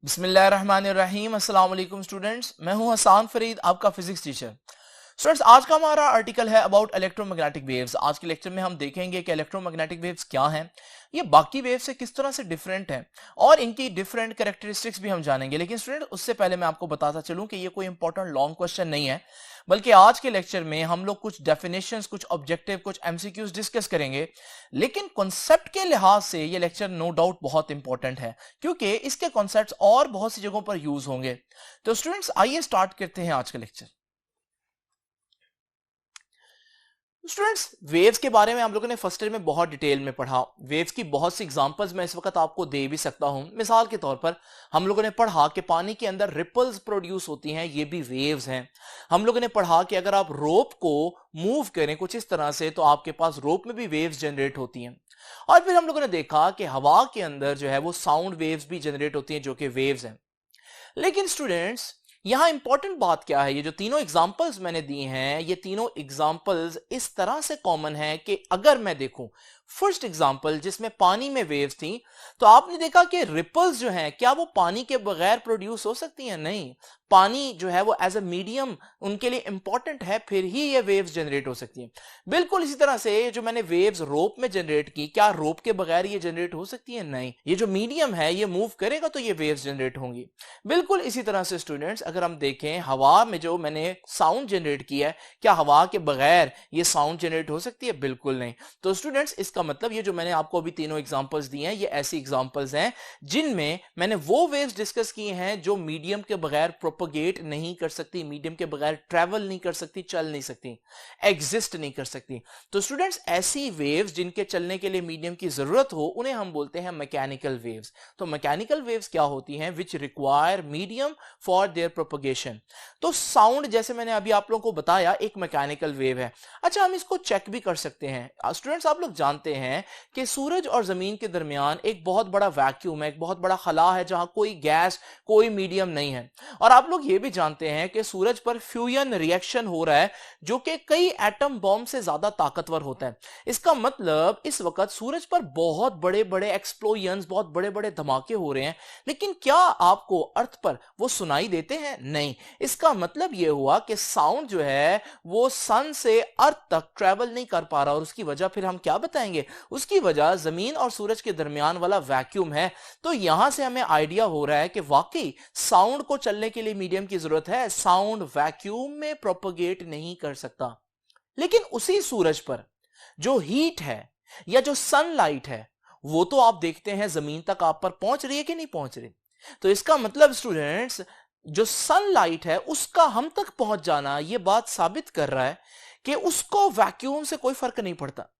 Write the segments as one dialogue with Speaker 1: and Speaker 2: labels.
Speaker 1: बिस्मिल्लाहिर्रहमानिर्रहीम। अस्सलाम वालेकुम स्टूडेंट्स, मैं हूं हसान फरीद, आपका फिजिक्स टीचर। स्टूडेंट्स, आज का हमारा आर्टिकल है अबाउट इलेक्ट्रोमैग्नेटिक वेव्स। आज के लेक्चर में हम देखेंगे कि इलेक्ट्रोमैग्नेटिक वेव्स क्या हैं, ये बाकी वेव से किस तरह से डिफरेंट हैं और इनकी डिफरेंट कैरेक्टरिस्टिक्स भी हम जानेंगे। लेकिन स्टूडेंट, उससे पहले मैं आपको बताता चलूं कि ये कोई इंपॉर्टेंट लॉन्ग क्वेश्चन नहीं है, बल्कि आज के लेक्चर में हम लोग कुछ डेफिनेशंस, कुछ ऑब्जेक्टिव, कुछ एमसीक्यूज डिस्कस करेंगे। लेकिन कॉन्सेप्ट के लिहाज से ये लेक्चर नो डाउट बहुत इंपॉर्टेंट है, क्योंकि इसके कॉन्सेप्ट्स और बहुत सी जगहों पर यूज होंगे। तो स्टूडेंट्स, आइए स्टार्ट करते हैं आज का लेक्चर। स्टूडेंट्स, वेव्स के बारे में हम लोगों ने फर्स्ट ईयर में बहुत डिटेल में पढ़ा। वेव्स की बहुत सी एग्जांपल्स मैं इस वक्त आपको दे भी सकता हूं। मिसाल के तौर पर हम लोगों ने पढ़ा कि पानी के अंदर रिपल्स प्रोड्यूस होती हैं, ये भी वेव्स हैं। हम लोगों ने पढ़ा कि अगर आप रोप को मूव करें कुछ इस तरह से, तो आपके पास रोप में भी वेव्स जनरेट होती हैं। और फिर हम लोगों ने देखा कि हवा के अंदर जो है वो साउंड वेव्स भी जनरेट होती हैं, जो कि वेव्स हैं। लेकिन स्टूडेंट्स, यहां इंपॉर्टेंट बात क्या है, ये जो तीनों एग्जांपल्स मैंने दी हैं, ये तीनों एग्जांपल्स इस तरह से कॉमन है कि अगर मैं देखूं फर्स्ट एग्जांपल जिसमें पानी में वेव्स थी, तो आपने देखा कि रिपल्स जो हैं, क्या वो पानी के बगैर प्रोड्यूस हो सकती हैं? नहीं। पानी जो है वो एज अ मीडियम उनके लिए इंपॉर्टेंट है, फिर ही ये वेव्स जनरेट हो सकती हैं। बिल्कुल इसी तरह से जो मैंने वेव्स रोप में जनरेट की, क्या रोप के बगैर ये जनरेट हो सकती है? नहीं। ये जो मीडियम है ये मूव करेगा तो ये वेव्स जनरेट होंगी। बिल्कुल इसी तरह से स्टूडेंट्स, अगर हम देखें हवा में जो मैंने साउंड जनरेट किया है, क्या हवा के बगैर ये साउंड जनरेट हो सकती है? बिल्कुल नहीं। तो स्टूडेंट्स, इसका मतलब ये जो मैंने आपको अभी तीनों एग्जांपल्स दिए हैं, ये ऐसी एग्जांपल्स हैं जिनमें मैंने वो वेव्स डिस्कस की हैं जो मीडियम के बगैर प्रोपगेट नहीं कर सकती, मीडियम के बगैर ट्रेवल नहीं कर सकती, चल नहीं सकती, एग्जिस्ट नहीं कर सकती। तो स्टूडेंट्स, ऐसी वेव्स जिनके चलने के लिए मीडियम की जरूरत हो, उन्हें हम बोलते हैं मैकेनिकल वेव्स। तो मैकेनिकल वेव्स क्या होती हैं? Which require medium for their propagation. तो साउंड, जैसे मैंने अभी आप लोगों को बताया, एक मैकेनिकल वेव है। अच्छा, हम इसको चेक भी कर सकते हैं। स्टूडेंट्स, आप लोग जानते हैं कि सूरज और जमीन के दरमियान एक बहुत बड़ा वैक्यूम है, एक बहुत बड़ा खला है, जहां कोई गैस, कोई मीडियम नहीं है। और आप लोग ये भी जानते हैं कि सूरज पर फ्यूजन रिएक्शन हो रहा है, जो कि कई एटम बॉम्ब से ज्यादा ताकतवर होता है। इसका मतलब इस वक्त सूरज पर बहुत बड़े बड़े एक्सप्लोजन्स, बहुत बड़े बड़े धमाके हो रहे हैं, लेकिन क्या आपको अर्थ पर वो सुनाई देते हैं? नहीं। इसका मतलब यह हुआ कि साउंड जो है वो सन से अर्थ तक ट्रेवल नहीं कर पा रहा, और उसकी वजह फिर हम क्या बताएंगे? उसकी वजह जमीन और सूरज के दरमियान वाला वैक्यूम है। तो यहां से हमें आइडिया हो रहा है कि वाकई साउंड को चलने के लिए मीडियम की जरूरत है। साउंड वैक्यूम में प्रोपगेट नहीं कर सकता। लेकिन उसी सूरज पर जो हीट है या जो सनलाइट है, वो तो आप देखते हैं जमीन तक आप पर पहुंच रही है कि नहीं पहुंच रही। तो इसका मतलब स्टूडेंट्स, जो सनलाइट है उसका हम तक पहुंच जाना, यह बात साबित कर रहा है कि उसको वैक्यूम से कोई फर्क नहीं पड़ता।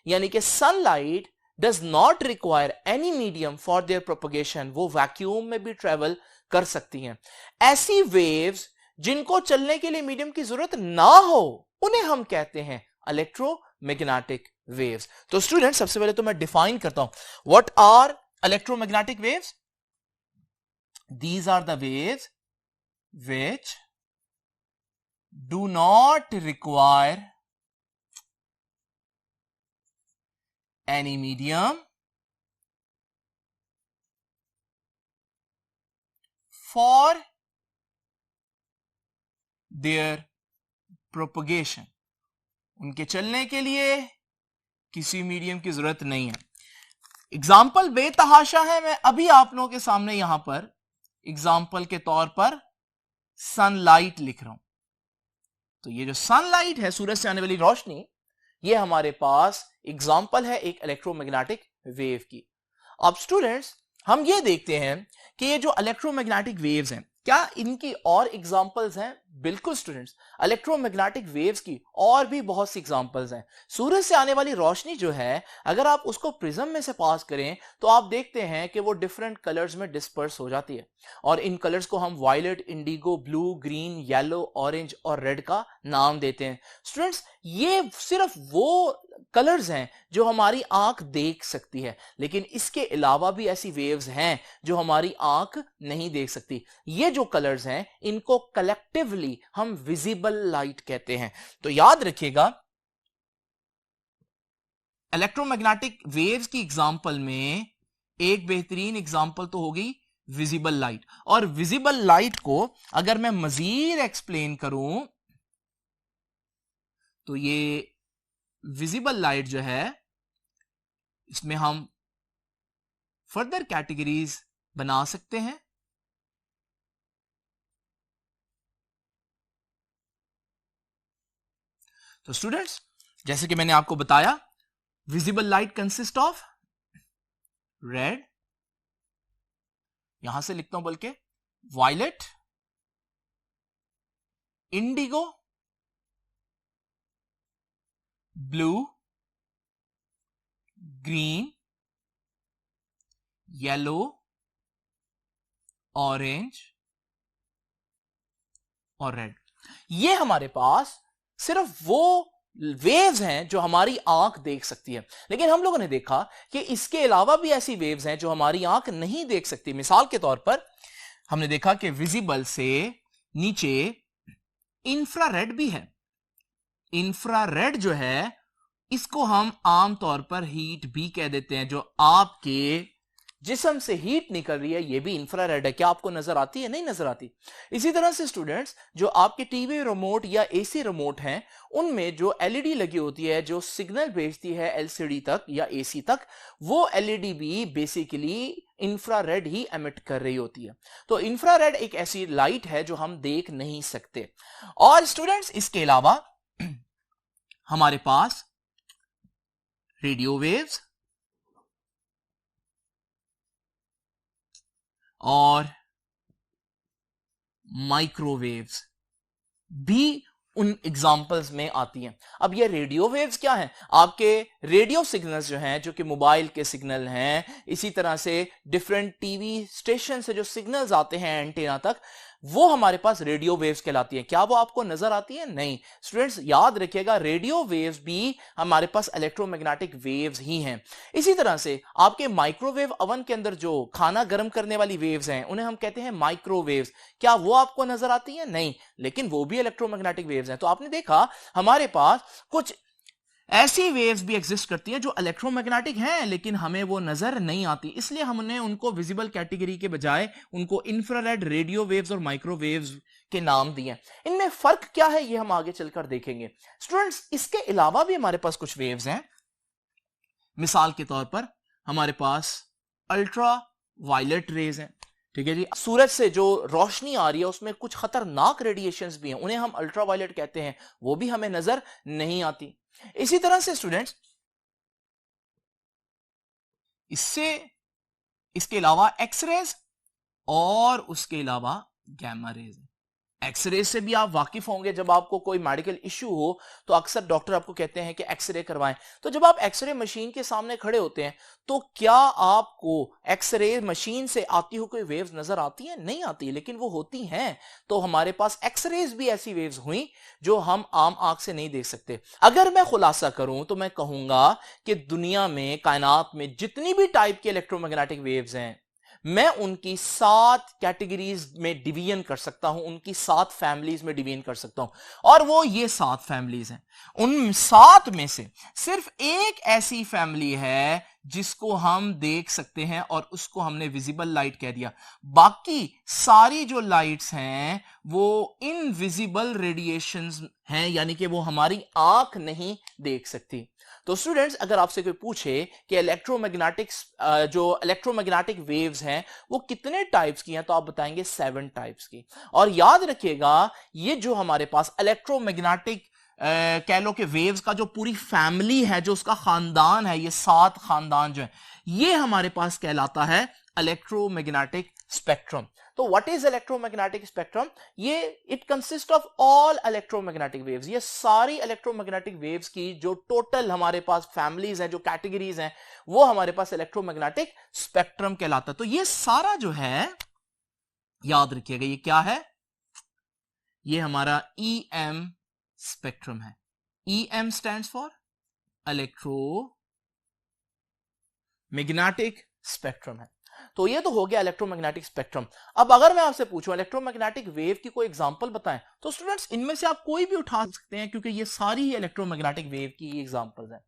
Speaker 1: यानी कि sunlight does not require any medium for their propagation, वो वैक्यूम में भी ट्रेवल कर सकती हैं। ऐसी वेव्स जिनको चलने के लिए मीडियम की जरूरत ना हो, उन्हें हम कहते हैं इलेक्ट्रोमैग्नेटिक वेव्स। तो स्टूडेंट, सबसे पहले तो मैं डिफाइन करता हूं what are electromagnetic waves. These are the waves which do not require any medium for their propagation। उनके चलने के लिए किसी मीडियम की जरूरत नहीं है। एग्जाम्पल बेतहाशा है, मैं अभी आप लोगों के सामने यहां पर एग्जाम्पल के तौर पर सनलाइट लिख रहा हूं। तो ये जो सनलाइट है, सूरज से आने वाली रोशनी, ये हमारे पास एग्जाम्पल है एक इलेक्ट्रोमैग्नेटिक वेव की। अब स्टूडेंट्स, हम ये देखते हैं कि ये जो इलेक्ट्रोमैग्नेटिक वेव्स हैं, क्या इनकी और एग्जांपल्स हैं? बिल्कुल स्टूडेंट्स, इलेक्ट्रोमैग्नेटिक वेव्स की और भी बहुत सी एग्जांपल्स हैं। सूरज से आने वाली रोशनी जो है, अगर आप उसको प्रिज्म में से पास करें, तो आप देखते हैं कि वो डिफरेंट कलर्स में डिस्पर्स हो जाती है, और इन कलर्स को हम violet, indigo, blue, green, yellow, orange और रेड का नाम देते हैं। स्टूडेंट्स, ये सिर्फ वो कलर्स हैं जो हमारी आंख देख सकती है, लेकिन इसके अलावा भी ऐसी वेव्स हैं जो हमारी आंख नहीं देख सकती। ये जो कलर्स हैं, इनको कलेक्टिवली हम विजिबल लाइट कहते हैं। तो याद रखिएगा, इलेक्ट्रोमैग्नेटिक वेव्स की एग्जांपल में एक बेहतरीन एग्जांपल तो होगी विजिबल लाइट। और विजिबल लाइट को अगर मैं मजीद एक्सप्लेन करूं तो ये विजिबल लाइट जो है इसमें हम फर्दर कैटेगरीज बना सकते हैं। तो स्टूडेंट्स, जैसे कि मैंने आपको बताया, visible light consist of red, यहां से लिखता हूं बल्कि, violet, indigo, blue, green, yellow, orange और रेड। ये हमारे पास सिर्फ वो वेव्स हैं जो हमारी आंख देख सकती है, लेकिन हम लोगों ने देखा कि इसके अलावा भी ऐसी वेव्स हैं जो हमारी आंख नहीं देख सकती। मिसाल के तौर पर हमने देखा कि विजिबल से नीचे इंफ्रारेड भी है। इंफ्रारेड जो है इसको हम आमतौर पर हीट भी कह देते हैं। जो आपके जिस्म से हीट निकल रही है ये भी इंफ्रारेड है। क्या आपको नजर आती है? नहीं नजर आती। इसी तरह से स्टूडेंट्स, जो आपके टीवी रिमोट या एसी रिमोट हैं उनमें जो एलईडी लगी होती है जो सिग्नल भेजती है एलसीडी तक या एसी तक, वो एलईडी भी बेसिकली इंफ्रारेड ही एमिट कर रही होती है। तो इंफ्रारेड एक ऐसी लाइट है जो हम देख नहीं सकते। और स्टूडेंट्स, इसके अलावा हमारे पास रेडियो वेव्स और माइक्रोवेव्स भी उन एग्जाम्पल्स में आती हैं। अब ये रेडियो वेव्स क्या हैं? आपके रेडियो सिग्नल्स जो हैं, जो कि मोबाइल के सिग्नल हैं, इसी तरह से डिफरेंट टीवी स्टेशन से जो सिग्नल्स आते हैं एंटीना तक, वो हमारे पास रेडियो वेव्स कहलाती हैं। क्या वो आपको नजर आती है? नहीं। स्टूडेंट्स, याद रखिएगा, रेडियो वेव्स भी हमारे पास इलेक्ट्रोमैग्नेटिक वेव्स ही हैं। इसी तरह से आपके माइक्रोवेव ओवन के अंदर जो खाना गर्म करने वाली वेव्स हैं उन्हें हम कहते हैं माइक्रोवेव्स। क्या वो आपको नजर आती है? नहीं, लेकिन वो भी इलेक्ट्रोमैग्नेटिक वेव्स हैं। तो आपने देखा हमारे पास कुछ ऐसी वेव्स भी एग्जिस्ट करती हैं जो इलेक्ट्रोमैग्नेटिक हैं लेकिन हमें वो नजर नहीं आती, इसलिए हमने उनको विजिबल कैटेगरी के बजाय उनको इंफ्रारेड, रेडियो वेव्स और माइक्रोवेव्स के नाम दिए। इनमें फर्क क्या है ये हम आगे चलकर देखेंगे। स्टूडेंट्स, इसके अलावा भी हमारे पास कुछ वेव्स हैं। मिसाल के तौर पर हमारे पास अल्ट्रा वायलेट रेज हैं। ठीक है जी, सूरज से जो रोशनी आ रही है उसमें कुछ खतरनाक रेडिएशंस भी हैं, उन्हें हम अल्ट्रा वायलेट कहते हैं, वो भी हमें नजर नहीं आती। इसी तरह से स्टूडेंट्स, इसके अलावा एक्सरेज और उसके अलावा गैमा रेज। एक्सरे से भी आप वाकिफ होंगे। जब आपको कोई मेडिकल इश्यू हो तो अक्सर डॉक्टर आपको कहते हैं कि एक्सरे करवाएं। तो जब आप एक्सरे मशीन के सामने खड़े होते हैं तो क्या आपको एक्सरे मशीन से आती हुई कोई वेव्स नजर आती हैं? नहीं आती, लेकिन वो होती हैं। तो हमारे पास एक्सरेज भी ऐसी वेव्स हुई जो हम आम आंख से नहीं देख सकते। अगर मैं खुलासा करूं तो मैं कहूंगा कि दुनिया में, कायनात में जितनी भी टाइप की इलेक्ट्रोमैग्नेटिक वेव्स हैं, मैं उनकी 7 कैटेगरीज में डिवीजन कर सकता हूं, उनकी 7 फैमिलीज में डिवीजन कर सकता हूं। और वो ये 7 फैमिलीज हैं। उन 7 में से सिर्फ एक ऐसी फैमिली है जिसको हम देख सकते हैं और उसको हमने विजिबल लाइट कह दिया। बाकी सारी जो लाइट्स हैं वो इनविजिबल रेडिएशंस हैं, यानी कि वो हमारी आंख नहीं देख सकती। तो स्टूडेंट्स, अगर आपसे कोई पूछे कि जो इलेक्ट्रोमैग्नेटिक वेव्स हैं वो कितने टाइप्स की हैं, तो आप बताएंगे 7 टाइप्स की। और याद रखिएगा, ये जो हमारे पास इलेक्ट्रोमैग्नेटिक कह लो कि वेव्स का जो पूरी फैमिली है, जो उसका खानदान है, ये 7 खानदान जो है, ये हमारे पास कहलाता है इलेक्ट्रोमैग्नेटिक स्पेक्ट्रम। तो व्हाट इज इलेक्ट्रोमैग्नेटिक स्पेक्ट्रम? ये it consist of all electromagnetic waves. ये सारी इलेक्ट्रोमैग्नेटिक वेव्स की जो टोटल हमारे पास फैमिलीज हैं, जो कैटेगरीज हैं, वो हमारे पास इलेक्ट्रोमैग्नेटिक स्पेक्ट्रम कहलाता है। तो ये सारा जो है, याद रखिएगा, ये क्या है? ये हमारा EM स्पेक्ट्रम है। EM stands for electromagnetic spectrum है। तो ये तो हो गया इलेक्ट्रोमैग्नेटिक स्पेक्ट्रम। अब अगर मैं आपसे पूछूं इलेक्ट्रोमैग्नेटिक वेव की कोई एग्जांपल बताएं, तो स्टूडेंट्स इनमें से आप कोई भी उठा सकते हैं, क्योंकि ये सारी ही इलेक्ट्रोमैग्नेटिक वेव की एग्जांपल्स हैं।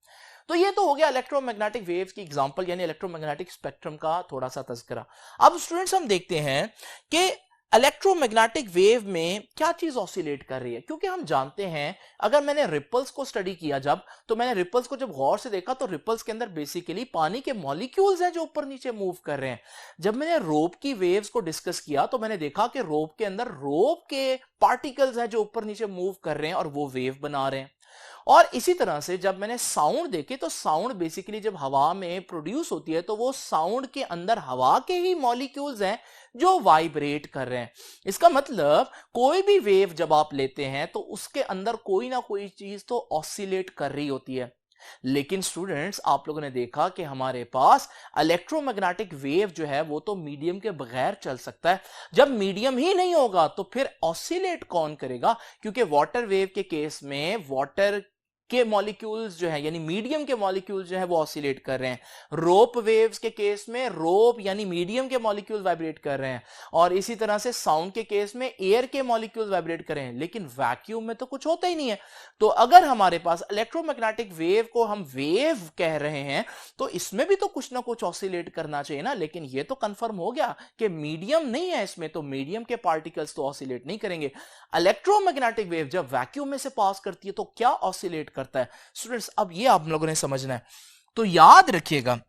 Speaker 1: तो ये तो हो गया इलेक्ट्रोमैग्नेटिक वेव्स की एग्जांपल, यानी इलेक्ट्रोमैग्नेटिक स्पेक्ट्रम का थोड़ा सा तज़किरा। अब स्टूडेंट्स हम देखते हैं कि इलेक्ट्रोमैग्नेटिक वेव में क्या चीज ऑसिलेट कर रही है, क्योंकि हम जानते हैं अगर मैंने रिपल्स को स्टडी किया तो मैंने रिपल्स को जब गौर से देखा तो रिपल्स के अंदर बेसिकली पानी के मॉलिक्यूल्स हैं जो ऊपर नीचे मूव कर रहे हैं। जब मैंने रोप की वेव्स को डिस्कस किया तो मैंने देखा कि रोप के अंदर रोप के पार्टिकल्स हैं जो ऊपर नीचे मूव कर रहे हैं और वो वेव बना रहे हैं। और इसी तरह से जब मैंने साउंड देखे तो साउंड बेसिकली जब हवा में प्रोड्यूस होती है तो वो साउंड के अंदर हवा के ही मॉलिक्यूल्स हैं जो वाइब्रेट कर रहे हैं। इसका मतलब कोई भी वेव जब आप लेते हैं तो उसके अंदर कोई ना कोई चीज तो ऑसिलेट कर रही होती है। लेकिन स्टूडेंट्स आप लोगों ने देखा कि हमारे पास इलेक्ट्रोमैग्नेटिक वेव जो है वो तो मीडियम के बगैर चल सकता है। जब मीडियम ही नहीं होगा तो फिर ऑसिलेट कौन करेगा, क्योंकि वाटर वेव के केस में वाटर के मॉलिक्यूल्स जो है यानी मीडियम के मॉलिक्यूल्स जो है वो ऑसिलेट कर रहे हैं। रोप वेव्स के केस में रोप यानी मीडियम के मॉलिक्यूल वाइब्रेट कर रहे हैं, और इसी तरह से साउंड के केस में एयर के मॉलिक्यूल्स वाइब्रेट कर रहे हैं। लेकिन वैक्यूम में तो कुछ होता ही नहीं है। तो अगर हमारे पास इलेक्ट्रोमैग्नेटिक वेव को हम वेव कह रहे हैं तो इसमें भी तो कुछ ना कुछ ऑसिलेट करना चाहिए ना। लेकिन ये तो कंफर्म हो गया कि मीडियम नहीं है इसमें, तो मीडियम के पार्टिकल्स तो ऑसिलेट नहीं करेंगे। इलेक्ट्रोमैग्नेटिक वेव जब वैक्यूम में से पास करती है तो क्या ऑसिलेट करता है स्टूडेंट्स, अब ये आप लोगों ने समझना है। तो याद रखिएगा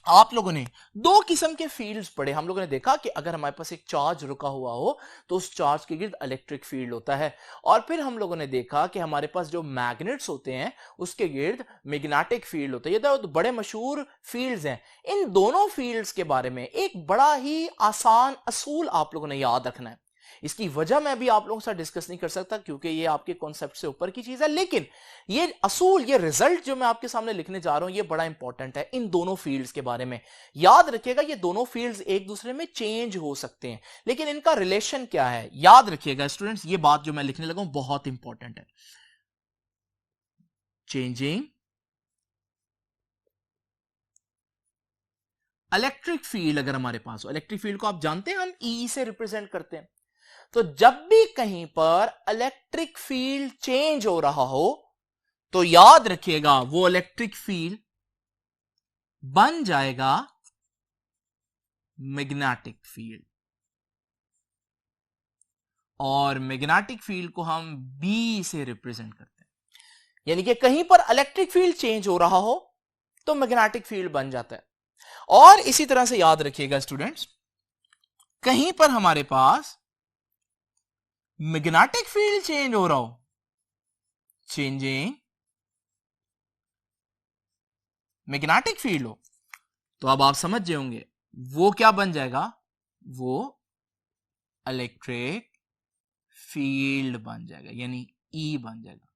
Speaker 1: आप लोगों ने दो किस्म के फील्ड्स पढ़े। हम लोगों ने देखा कि अगर हमारे पास एक चार्ज रुका हुआ हो तो उस चार्ज के गिर्द इलेक्ट्रिक फील्ड होता है, और फिर हम लोगों ने देखा कि हमारे पास जो मैग्नेट्स होते हैं उसके गिर्द मैग्नेटिक फील्ड होता है। ये तो बड़े मशहूर फील्ड्स हैं। इन दोनों फील्ड्स के बारे में एक बड़ा ही आसान असूल आप लोगों ने याद रखना है। इसकी वजह मैं भी आप लोगों से डिस्कस नहीं कर सकता क्योंकि ये आपके कॉन्सेप्ट से ऊपर की चीज है, लेकिन ये असूल, ये रिजल्ट जो मैं आपके सामने लिखने जा रहा हूं ये बड़ा इंपॉर्टेंट है इन दोनों फील्ड्स के बारे में। याद रखिएगा ये दोनों फील्ड्स एक दूसरे में चेंज हो सकते हैं, लेकिन इनका रिलेशन क्या है याद रखिएगा स्टूडेंट्स। ये बात जो मैं लिखने लगा हूं बहुत इंपॉर्टेंट है। चेंजिंग इलेक्ट्रिक फील्ड अगर हमारे पास हो, इलेक्ट्रिक फील्ड को आप जानते हैं हम ई से रिप्रेजेंट करते हैं। तो जब भी कहीं पर इलेक्ट्रिक फील्ड चेंज हो रहा हो तो याद रखिएगा वो इलेक्ट्रिक फील्ड बन जाएगा मैग्नेटिक फील्ड, और मैग्नेटिक फील्ड को हम बी से रिप्रेजेंट करते हैं। यानी कि कहीं पर इलेक्ट्रिक फील्ड चेंज हो रहा हो तो मैग्नेटिक फील्ड बन जाता है। और इसी तरह से याद रखिएगा स्टूडेंट्स, कहीं पर हमारे पास मैग्नेटिक फील्ड चेंज हो रहा हो, चेंजिंग मैग्नेटिक फील्ड हो, तो अब आप समझ जाओगे वो क्या बन जाएगा, वो इलेक्ट्रिक फील्ड बन जाएगा, यानी ई बन जाएगा।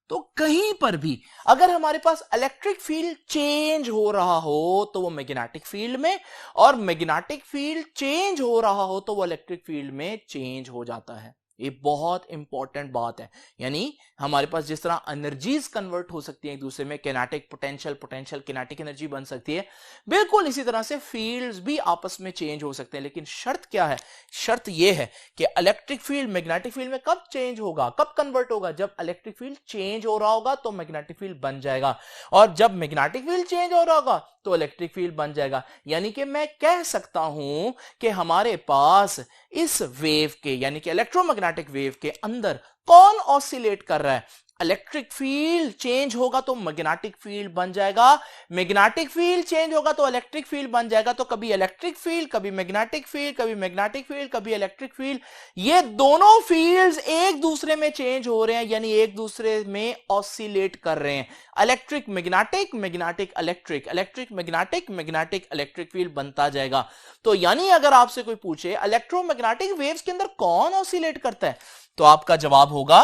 Speaker 1: तो कहीं पर भी अगर हमारे पास इलेक्ट्रिक फील्ड चेंज हो रहा हो तो वो मैग्नेटिक फील्ड में, और मैग्नेटिक फील्ड चेंज हो रहा हो तो वो इलेक्ट्रिक फील्ड में चेंज हो जाता है। ये बहुत इंपॉर्टेंट बात है। यानी हमारे पास जिस तरह एनर्जीज कन्वर्ट हो सकती है एक दूसरे में, kinetic potential, potential kinetic energy बन सकती है, बिल्कुल इसी तरह से फील्ड्स भी आपस में चेंज हो सकते हैं। लेकिन शर्त क्या है, शर्त यह है कि इलेक्ट्रिक फील्ड मैग्नेटिक फील्ड में कब चेंज होगा, कब कन्वर्ट होगा, जब इलेक्ट्रिक फील्ड चेंज हो रहा होगा तो मैग्नेटिक फील्ड बन जाएगा, और जब मैग्नेटिक फील्ड चेंज हो रहा होगा तो इलेक्ट्रिक फील्ड बन जाएगा। यानी कि मैं कह सकता हूं कि हमारे पास इस वेव के यानी कि इलेक्ट्रोमैग्नेटिक वेव के अंदर कौन ऑसिलेट कर रहा है, इलेक्ट्रिक फील्ड चेंज होगा तो मैग्नेटिक फील्ड बन जाएगा, मैग्नेटिक फील्ड चेंज होगा तो इलेक्ट्रिक फील्ड बन जाएगा। तो कभी इलेक्ट्रिक फील्ड, कभी मैग्नेटिक फील्ड, कभी मैग्नेटिक फील्ड, कभी इलेक्ट्रिक फील्ड, ये दोनों फील्ड्स एक दूसरे में चेंज हो रहे हैं, यानी एक दूसरे में ऑसिलेट कर रहे हैं। Electric magnetic, magnetic electric, electric magnetic, magnetic electric field बनता जाएगा। तो यानी अगर आपसे कोई पूछे इलेक्ट्रोमैग्नेटिक वेव्स के अंदर कौन ऑसिलेट करता है, तो आपका जवाब होगा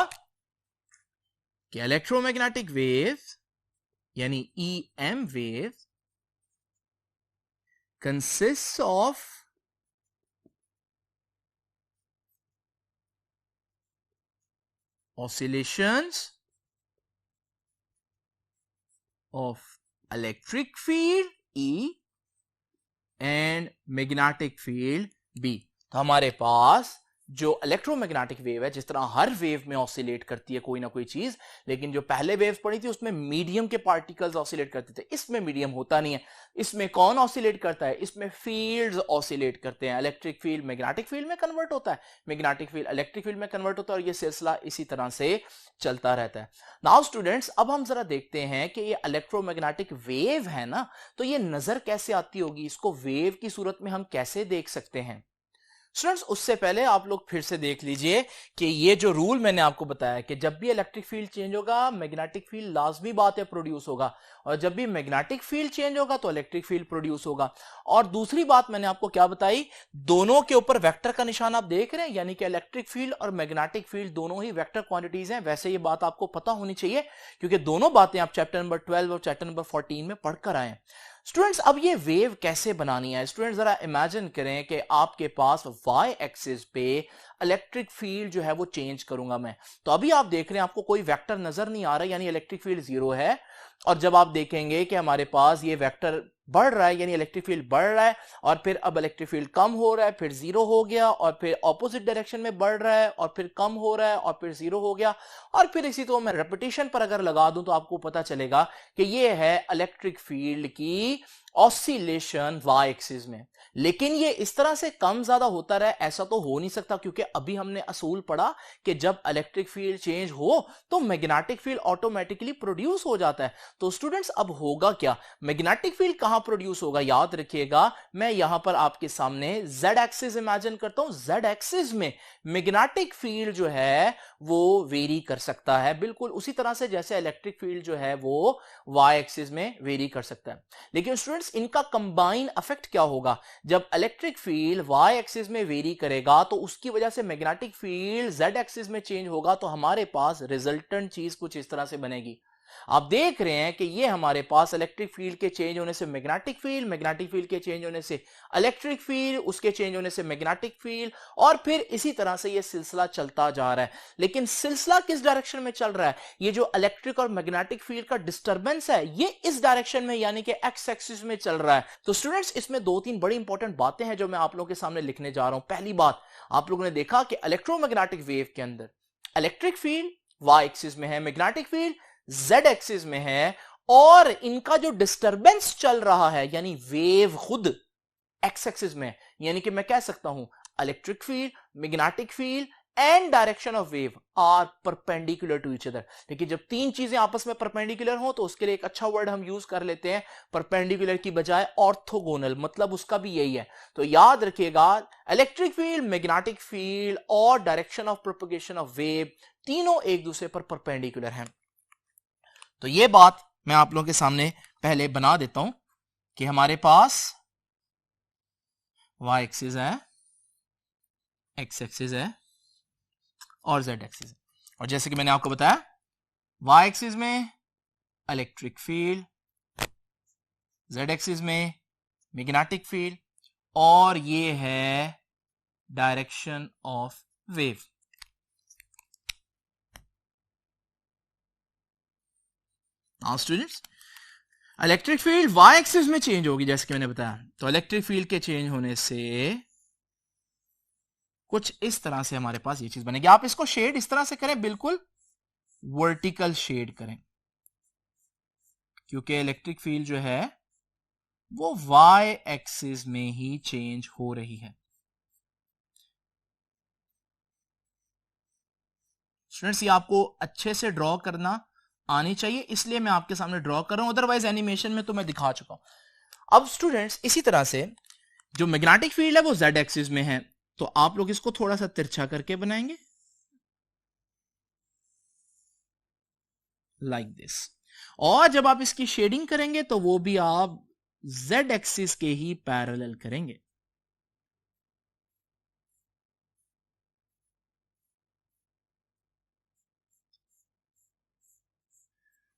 Speaker 1: कि इलेक्ट्रोमैग्नेटिक वेव्स यानी EM waves consist of oscillations of electric field E and magnetic field B। तो हमारे पास जो इलेक्ट्रोमैग्नेटिक वेव है, जिस तरह हर वेव में ऑसिलेट करती है कोई ना कोई चीज, लेकिन जो पहले वेव्स पड़ी थी उसमें मीडियम के पार्टिकल्स ऑसिलेट करते थे, इसमें मीडियम होता नहीं है। इसमें कौन ऑसिलेट करता है? इसमें फील्ड्स ऑसिलेट करते हैं। इलेक्ट्रिक फील्ड मैग्नेटिक फील्ड में कन्वर्ट होता है, मैग्नेटिक फील्ड इलेक्ट्रिक फील्ड में कन्वर्ट होता है, और ये सिलसिला इसी तरह से चलता रहता है। नाउ स्टूडेंट्स, अब हम जरा देखते हैं कि ये इलेक्ट्रोमैग्नेटिक वेव है ना, तो ये नजर कैसे आती होगी, इसको वेव की सूरत में हम कैसे देख सकते हैं? स्टूडेंट्स, उससे पहले आप लोग फिर से देख लीजिए कि ये जो रूल मैंने आपको बताया कि जब भी इलेक्ट्रिक फील्ड चेंज होगा, मैग्नेटिक फील्ड लाजमी बात है प्रोड्यूस होगा, और जब भी मैग्नेटिक फील्ड चेंज होगा तो इलेक्ट्रिक फील्ड प्रोड्यूस होगा। और दूसरी बात मैंने आपको क्या बताई, दोनों के ऊपर वेक्टर का निशान आप देख रहे हैं, यानी कि इलेक्ट्रिक फील्ड और मैग्नेटिक फील्ड दोनों ही वेक्टर क्वांटिटीज हैं। वैसे ये बात आपको पता होनी चाहिए, क्योंकि दोनों बातें आप चैप्टर नंबर 12 और चैप्टर नंबर 14 में पढ़कर आए हैं। स्टूडेंट्स, अब ये वेव कैसे बनानी है? स्टूडेंट्स, जरा इमेजिन करें कि आपके पास वाई एक्सिस पे इलेक्ट्रिक फील्ड जो है वो चेंज करूंगा मैं। तो अभी आप देख रहे हैं आपको कोई वेक्टर नजर नहीं आ रहा, यानी इलेक्ट्रिक फील्ड 0 है। और जब आप देखेंगे कि हमारे पास ये वेक्टर बढ़ रहा है, यानी इलेक्ट्रिक फील्ड बढ़ रहा है, और फिर अब इलेक्ट्रिक फील्ड कम हो रहा है, फिर 0 हो गया, और फिर ऑपोजिट डायरेक्शन में बढ़ रहा है, और फिर कम हो रहा है, और फिर 0 हो गया, और फिर इसी तो मैं रेपिटेशन पर अगर लगा दूं तो आपको पता चलेगा कि ये है इलेक्ट्रिक फील्ड की ऑसिलेशन वाई एक्सिस में। लेकिन ये इस तरह से कम ज्यादा होता रहे ऐसा तो हो नहीं सकता, क्योंकि अभी हमने असूल पढ़ा कि जब इलेक्ट्रिक फील्ड चेंज हो तो मैग्नेटिक फील्ड ऑटोमेटिकली प्रोड्यूस हो जाता है। तो स्टूडेंट्स, अब होगा क्या? मैग्नेटिक फील्ड कहां प्रोड्यूस होगा? याद रखिएगा, मैं यहां पर आपके सामने जेड एक्सिस इमेजिन करता हूं। जेड एक्सिस में मैग्नेटिक फील्ड जो है वो वेरी कर सकता है, बिल्कुल उसी तरह से जैसे इलेक्ट्रिक फील्ड जो है वो वाई एक्सिस में वेरी कर सकता है। लेकिन स्टूडेंट्स, इनका कंबाइन इफेक्ट क्या होगा? जब इलेक्ट्रिक फील्ड वाई एक्सिस में वेरी करेगा तो उसकी वजह से मैग्नेटिक फील्ड जेड एक्सिस में चेंज होगा, तो हमारे पास रिजल्टेंट चीज कुछ इस तरह से बनेगी। आप देख रहे हैं कि ये हमारे पास इलेक्ट्रिक फील्ड के चेंज होने से मैग्नेटिक फील्ड, मैग्नेटिक फील्ड के चेंज होने से इलेक्ट्रिक फील्ड, उसके चेंज होने से मैग्नेटिक फील्ड, और फिर इसी तरह से ये सिलसिला चलता जा रहा है। लेकिन सिलसिला किस डायरेक्शन में चल रहा है? ये जो इलेक्ट्रिक और मैग्नेटिक फील्ड का डिस्टर्बेंस है ये इस डायरेक्शन में, यानी कि एक्स एक्सिस में चल रहा है। तो स्टूडेंट्स, इसमें 2-3 बड़ी इंपॉर्टेंट बातें हैं जो मैं आप लोगों के सामने लिखने जा रहा हूं। पहली बात, आप लोगों ने देखा कि इलेक्ट्रोमैग्नेटिक वेव के अंदर इलेक्ट्रिक फील्ड वाई एक्सिस में है, मैग्नेटिक फील्ड जेड एक्सिस में है, और इनका जो डिस्टरबेंस चल रहा है यानी वेव खुद एक्स एक्सिस में, यानी कि मैं कह सकता हूं electric field, magnetic field and direction of wave are perpendicular to each other. लेकिन जब तीन चीजें आपस में परपेंडिकुलर हो तो उसके लिए एक अच्छा वर्ड हम यूज कर लेते हैं, परपेंडिकुलर की बजाय ऑर्थोगोनल, मतलब उसका भी यही है। तो याद रखिएगा, इलेक्ट्रिक फील्ड, मैग्नेटिक फील्ड और direction of propagation of wave तीनों एक दूसरे पर परपेंडिकुलर हैं। तो ये बात मैं आप लोगों के सामने पहले बना देता हूं कि हमारे पास y एक्सिस है, x एक्सिस है और z एक्सिस है। और जैसे कि मैंने आपको बताया, y एक्सिस में इलेक्ट्रिक फील्ड, z एक्सिस में मैग्नेटिक फील्ड, और ये है direction of wave. Now students, electric field Y axis में चेंज होगी जैसे कि मैंने बताया। तो इलेक्ट्रिक फील्ड के चेंज होने से कुछ इस तरह से हमारे पास ये चीज बनेगी। आप इसको शेड इस तरह से करें, बिल्कुल वर्टिकल शेड करें, क्योंकि इलेक्ट्रिक फील्ड जो है वो वाई एक्सिस में ही चेंज हो रही है। स्टूडेंट्स, ये आपको अच्छे से ड्रॉ करना आनी चाहिए, इसलिए मैं आपके सामने ड्रॉ कर रहा हूं, अदरवाइज एनिमेशन में तो मैं दिखा चुका हूं। अब स्टूडेंट्स, इसी तरह से जो मैग्नेटिक फील्ड है वो जेड एक्सिस में है, तो आप लोग इसको थोड़ा सा तिरछा करके बनाएंगे लाइक दिस, और जब आप इसकी शेडिंग करेंगे तो वो भी आप जेड एक्सिस के ही पैरेलल करेंगे।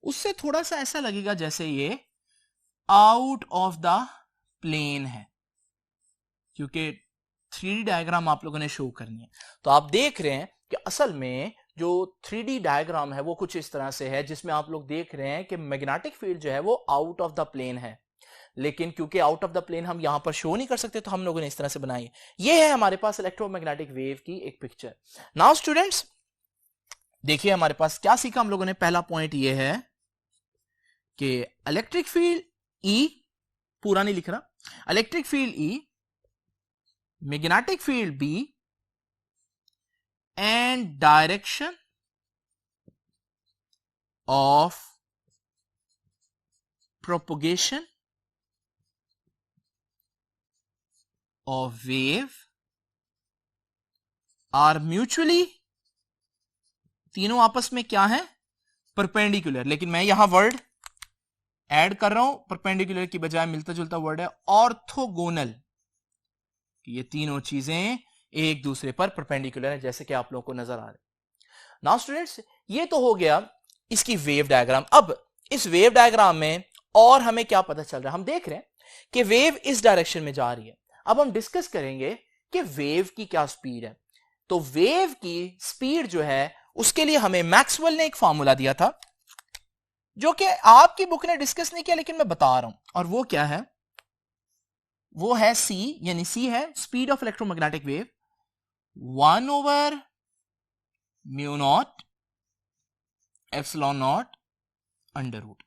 Speaker 1: उससे थोड़ा सा ऐसा लगेगा जैसे ये आउट ऑफ द प्लेन है, क्योंकि 3D डायग्राम आप लोगों ने शो करनी है। तो आप देख रहे हैं कि असल में जो 3D डायग्राम है वो कुछ इस तरह से है, जिसमें आप लोग देख रहे हैं कि मैग्नेटिक फील्ड जो है वो आउट ऑफ द प्लेन है, लेकिन क्योंकि आउट ऑफ द प्लेन हम यहां पर शो नहीं कर सकते तो हम लोगों ने इस तरह से बनाई है। ये है हमारे पास इलेक्ट्रोमैग्नेटिक वेव की एक पिक्चर। नाउ स्टूडेंट्स देखिए हमारे पास क्या सीखा हम लोगों ने। पहला पॉइंट ये है कि इलेक्ट्रिक फील्ड ई, पूरा नहीं लिख रहा, electric field E, magnetic field B and direction of propagation of wave are mutually, तीनों आपस में क्या है, परपेंडिकुलर। लेकिन मैं यहां वर्ड ऐड कर रहा हूं, परपेंडिकुलर की बजाय मिलता जुलता वर्ड है ऑर्थोगोनल। ये तीनों चीजें एक दूसरे पर परपेंडिकुलर है, जैसे कि आप लोगों को नजर आ रहा है। नाउ स्टूडेंट्स ये तो हो गया इसकी वेव डायग्राम। अब इस वेव डायग्राम में और हमें क्या पता चल रहा है, हम देख रहे हैं कि वेव इस डायरेक्शन में जा रही है। अब हम डिस्कस करेंगे कि वेव की क्या स्पीड है। तो वेव की स्पीड जो है उसके लिए हमें मैक्सवेल ने एक फॉर्मूला दिया था जो कि आपकी बुक ने डिस्कस नहीं किया लेकिन मैं बता रहा हूं, और वो क्या है, वो है C, यानी C है speed of electromagnetic wave 1/μ0 epsilon naught under root.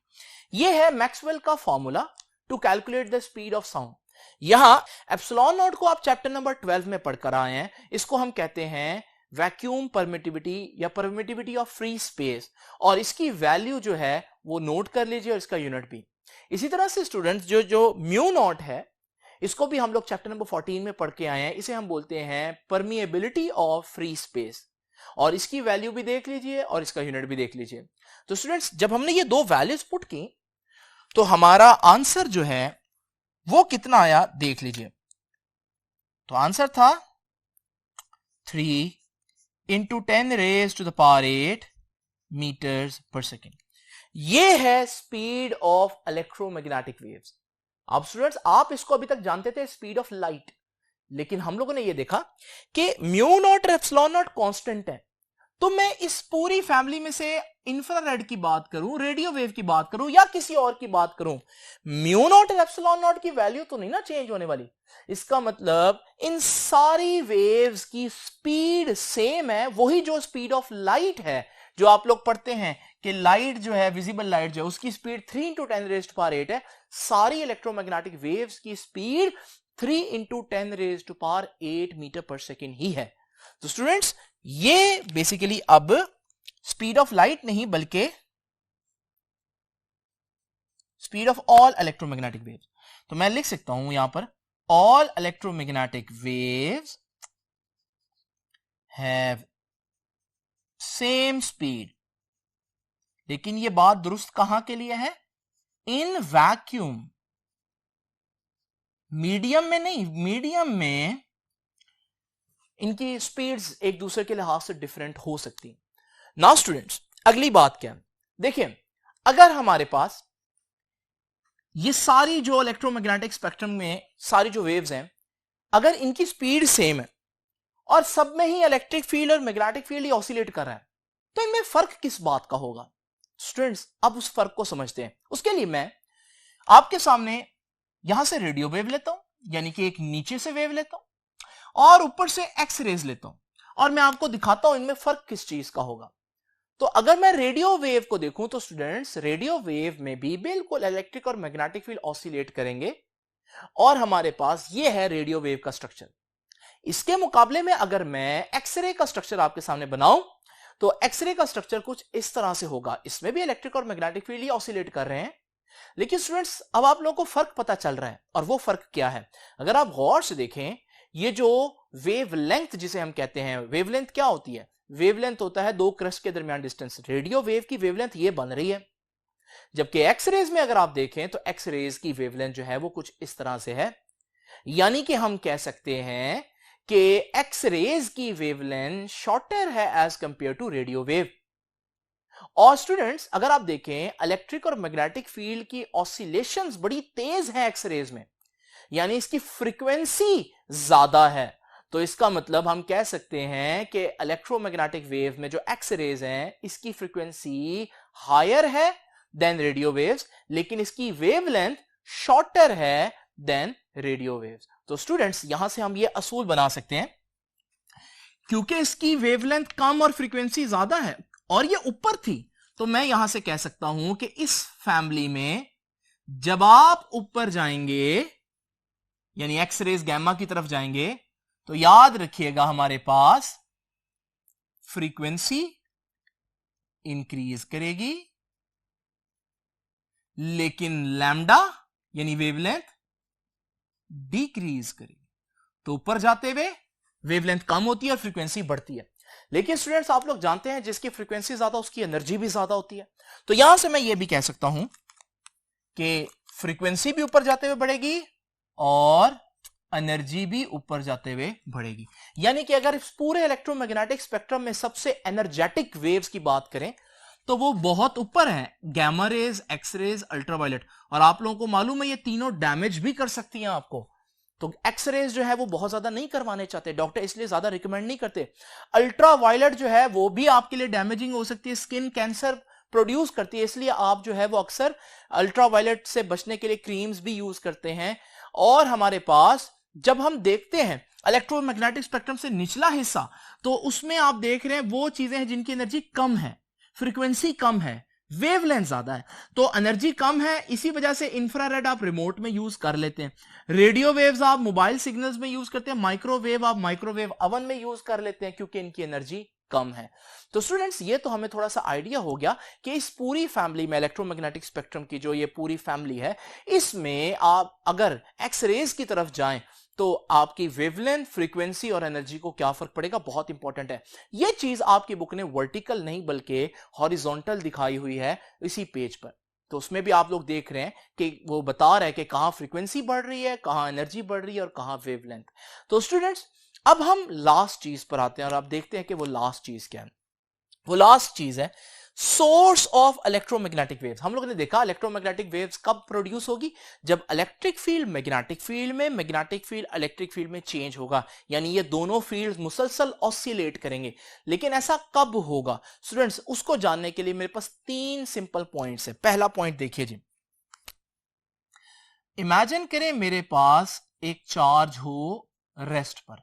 Speaker 1: ये है मैक्सवेल का formula to calculate the speed of sound. यहां एप्सिलॉन नॉट को आप चैप्टर नंबर 12 में पढ़कर आए हैं, इसको हम कहते हैं वैक्यूम परमिटिविटी या परमिटिविटी ऑफ फ्री स्पेस, और इसकी वैल्यू जो है वो नोट कर लीजिए और इसका यूनिट भी। इसी तरह से स्टूडेंट्स जो म्यू नॉट है इसको भी हम लोग चैप्टर नंबर 14 में पढ़ के आए हैं, इसे हम बोलते हैं परमिएबिलिटी ऑफ फ्री स्पेस, और इसकी वैल्यू भी देख लीजिए और इसका यूनिट भी देख लीजिए। तो स्टूडेंट्स जब हमने ये दो वैल्यूज पुट की तो हमारा आंसर जो है वो कितना आया देख लीजिए। तो आंसर था 3 × 10⁻⁸ मीटर्स पर सेकेंड। ये है स्पीड ऑफ इलेक्ट्रोमैग्नेटिक वेव्स। अब स्टूडेंट्स आप इसको अभी तक जानते थे स्पीड ऑफ लाइट, लेकिन हम लोगों ने ये देखा कि म्यू नॉट और एप्सिलॉन नॉट कांस्टेंट है। तो मैं इस पूरी फैमिली में से इंफ्रारेड की बात करूं, रेडियो वेव की बात करूं या किसी और की बात करूं, म्यू नॉट और एप्सिलॉन नॉट की वैल्यू तो नहीं ना चेंज होने वाली। इसका मतलब इन सारी वेव्स की स्पीड सेम है, वही जो स्पीड ऑफ लाइट है जो आप लोग पढ़ते हैं कि लाइट जो है, विजिबल लाइट जो है उसकी स्पीड 3 × 10⁸ है। सारी इलेक्ट्रोमैग्नेटिक वेव्स की स्पीड 3 × 10⁸ मीटर पर सेकेंड ही है। तो स्टूडेंट्स ये बेसिकली अब स्पीड ऑफ लाइट नहीं बल्कि speed of all electromagnetic waves. तो मैं लिख सकता हूं यहां पर all electromagnetic waves have same speed. लेकिन ये बात दुरुस्त कहां के लिए है, इन वैक्यूम, मीडियम में नहीं, मीडियम में इनकी स्पीड्स एक दूसरे के लिहाज से डिफरेंट हो सकती हैं। नाउ स्टूडेंट्स अगली बात क्या है, देखिए अगर हमारे पास ये सारी जो इलेक्ट्रोमैग्नेटिक स्पेक्ट्रम में सारी जो वेव्स हैं, अगर इनकी स्पीड सेम है और सब में ही इलेक्ट्रिक फील्ड और मैग्नेटिक फील्ड ही ऑसिलेट कर रहा है, तो इनमें फर्क किस बात का होगा। स्टूडेंट्स अब उस फर्क को समझते हैं। उसके लिए मैं आपके सामने यहां से रेडियो वेव लेता हूं, यानी कि एक नीचे से वेव लेता हूं और ऊपर से एक्स रेज लेता हूं, और मैं आपको दिखाता हूं इनमें फर्क किस चीज का होगा। तो अगर मैं रेडियो वेव को देखूं तो स्टूडेंट्स रेडियो वेव में भी बिल्कुल इलेक्ट्रिक और मैग्नेटिक फील्ड ऑसिलेट करेंगे, और हमारे पास ये है रेडियो वेव का स्ट्रक्चर। इसके मुकाबले में अगर मैं एक्सरे का स्ट्रक्चर आपके सामने बनाऊं तो एक्सरे का स्ट्रक्चर कुछ इस तरह से होगा। इसमें भी इलेक्ट्रिक और मैग्नेटिक फील्ड ही ऑसिलेट कर रहे हैं, लेकिन स्टूडेंट्स अब आप लोगों को फर्क पता चल रहा है, और वो फर्क क्या है। अगर आप गौर से देखें, ये जो वेवलेंथ जिसे हम कहते हैं, वेवलेंथ क्या होती है, वेवलेंथ होता है दो क्रस्ट के दरमियान डिस्टेंस। रेडियो वेव की वेवलेंथ ये बन रही है, जबकि एक्सरेज में अगर आप देखें तो एक्सरेज की वेवलेंथ जो है वो कुछ इस तरह से है। यानी कि हम कह सकते हैं कि एक्सरेज की वेवलेंथ शॉर्टर है as compare to radio wave. और स्टूडेंट्स अगर आप देखें इलेक्ट्रिक और मैग्नेटिक फील्ड की ऑसिलेशंस बड़ी तेज है एक्सरेज में, यानी इसकी फ्रीक्वेंसी ज्यादा है। तो इसका मतलब हम कह सकते हैं कि इलेक्ट्रोमैग्नेटिक वेव में जो एक्स रेज हैं इसकी फ्रीक्वेंसी हायर है देन रेडियो वेव्स, लेकिन इसकी वेवलेंथ शॉर्टर है देन रेडियो वेव्स। तो स्टूडेंट्स यहां से हम ये असूल बना सकते हैं, क्योंकि इसकी वेवलेंथ कम और फ्रीक्वेंसी ज्यादा है और ये ऊपर थी, तो मैं यहां से कह सकता हूं कि इस फैमिली में जब आप ऊपर जाएंगे यानी एक्स रेज गैमा की तरफ जाएंगे तो याद रखिएगा हमारे पास फ्रीक्वेंसी इंक्रीज करेगी लेकिन लैम्डा यानी वेवलेंथ डिक्रीज करेगी। तो ऊपर जाते हुए वेवलेंथ कम होती है और फ्रीक्वेंसी बढ़ती है। लेकिन स्टूडेंट्स आप लोग जानते हैं जिसकी फ्रीक्वेंसी ज्यादा उसकी एनर्जी भी ज्यादा होती है। तो यहां से मैं ये भी कह सकता हूं कि फ्रीक्वेंसी भी ऊपर जाते हुए बढ़ेगी और एनर्जी भी ऊपर जाते हुए बढ़ेगी। यानी कि अगर इस पूरे इलेक्ट्रोमैग्नेटिक स्पेक्ट्रम में सबसे एनर्जेटिक वेव्स की बात करें तो वो बहुत ऊपर है, gamma rays, X rays, ultraviolet. और आप लोगों को मालूम है ये तीनों डैमेज भी कर सकती हैं आपको। तो एक्स रेज जो है वो बहुत ज्यादा नहीं करवाने चाहते डॉक्टर, इसलिए ज्यादा रिकमेंड नहीं करते। अल्ट्रावायलेट जो है वो भी आपके लिए डैमेजिंग हो सकती है, स्किन कैंसर प्रोड्यूस करती है, इसलिए आप जो है वो अक्सर अल्ट्रावायलेट से बचने के लिए क्रीम्स भी यूज करते हैं। और हमारे पास जब हम देखते हैं इलेक्ट्रोमैग्नेटिक स्पेक्ट्रम से निचला हिस्सा, तो उसमें आप देख रहे हैं वो चीजें हैं जिनकी एनर्जी कम है, फ्रीक्वेंसी कम है, वेवलेंथ ज्यादा है। तो एनर्जी कम है, इसी वजह से इंफ्रारेड आप रिमोट में यूज कर लेते हैं, रेडियो वेव्स आप मोबाइल सिग्नल्स में यूज करते हैं, माइक्रोवेव आप माइक्रोवेव अवन में यूज कर लेते हैं क्योंकि इनकी एनर्जी कम है। तो स्टूडेंट्स ये तो हमें थोड़ा सा आइडिया हो गया कि इस पूरी फैमिली में इलेक्ट्रोमैग्नेटिक स्पेक्ट्रम की जो ये पूरी फैमिली है, इसमें आप अगर एक्स रेज की तरफ जाएं तो आपकी वेवलेंथ, फ्रीक्वेंसी और एनर्जी को क्या फर्क पड़ेगा, बहुत इंपॉर्टेंट है। यह चीज आपकी बुक ने वर्टिकल नहीं बल्कि हॉरिजॉन्टल दिखाई हुई है इसी पेज पर। तो उसमें भी आप लोग देख रहे हैं कि वो बता रहा है कि कहां फ्रीक्वेंसी बढ़ रही है, कहां एनर्जी बढ़ रही है और कहां वेवलेंथ। तो स्टूडेंट्स अब हम लास्ट चीज पर आते हैं और आप देखते हैं कि वो लास्ट चीज क्या है। वो लास्ट चीज है सोर्स ऑफ इलेक्ट्रोमैग्नेटिक वेव्स। हम लोगों ने देखा इलेक्ट्रोमैग्नेटिक वेव्स कब प्रोड्यूस होगी, जब इलेक्ट्रिक फील्ड मैग्नेटिक फील्ड में, मैग्नेटिक फील्ड इलेक्ट्रिक फील्ड में चेंज होगा, यानी ये दोनों फील्ड मुसलसल ऑसिलेट करेंगे। लेकिन ऐसा कब होगा स्टूडेंट्स, उसको जानने के लिए मेरे पास 3 सिंपल पॉइंट्स है। पहला पॉइंट देखिए जी, इमेजिन करें मेरे पास एक चार्ज हो रेस्ट पर,